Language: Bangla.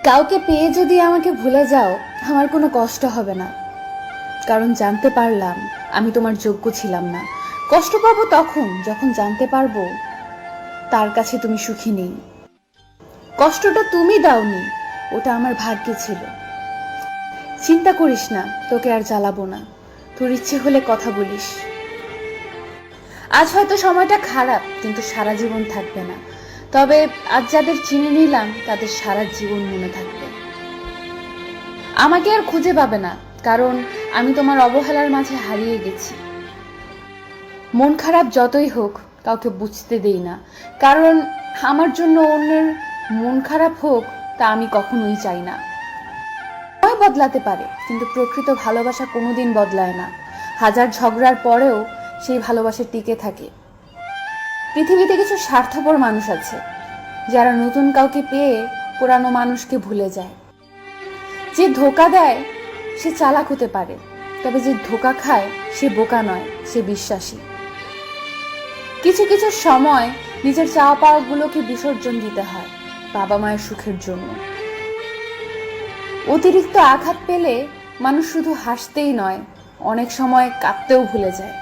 কাউকে পেয়ে যদি আমাকে ভুলে যাও, আমার কোনো কষ্ট হবে না, কারণ জানতে পারলাম আমি তোমার যোগ্য ছিলাম না। কষ্ট পাবো তখন যখন জানতে পারবো তার কাছে তুমি সুখী নেই। কষ্টটা তুমি দাওনি, ওটা আমার ভাগ্যে ছিল। চিন্তা করিস না, তোকে আর জ্বালাবো না। তোর ইচ্ছে হলে কথা বলিস। আজ হয়তো সময়টা খারাপ, কিন্তু সারা জীবন থাকবে না। তবে আজ যাদের চিনে নিলাম তাদের সারা জীবন মনে থাকবে। আমাকে আর খুঁজে পাবে না, কারণ আমি তোমার অবহেলার মাঝে হারিয়ে গেছি। মন খারাপ যতই হোক কাউকে বুঝতে দেই না, কারণ আমার জন্য অন্যের মন খারাপ হোক তা আমি কখনোই চাই না। সময় বদলাতে পারে, কিন্তু প্রকৃত ভালোবাসা কোনোদিন বদলায় না। হাজার ঝগড়ার পরেও সেই ভালোবাসা টিকে থাকে। পৃথিবীতে কিছু স্বার্থপর মানুষ আছে যারা নতুন কাউকে পেয়ে পুরানো মানুষকে ভুলে যায়। যে ধোঁকা দেয় সে চালাক হতে পারে, তবে যে ধোঁকা খায় সে বোকা নয়, সে বিশ্বাসী। কিছু কিছু সময় নিজের চাওয়া পাওয়াগুলোকে বিসর্জন দিতে হয় বাবা মায়ের সুখের জন্য। অতিরিক্ত আঘাত পেলে মানুষ শুধু হাসতেই নয়, অনেক সময় কাঁদতেও ভুলে যায়।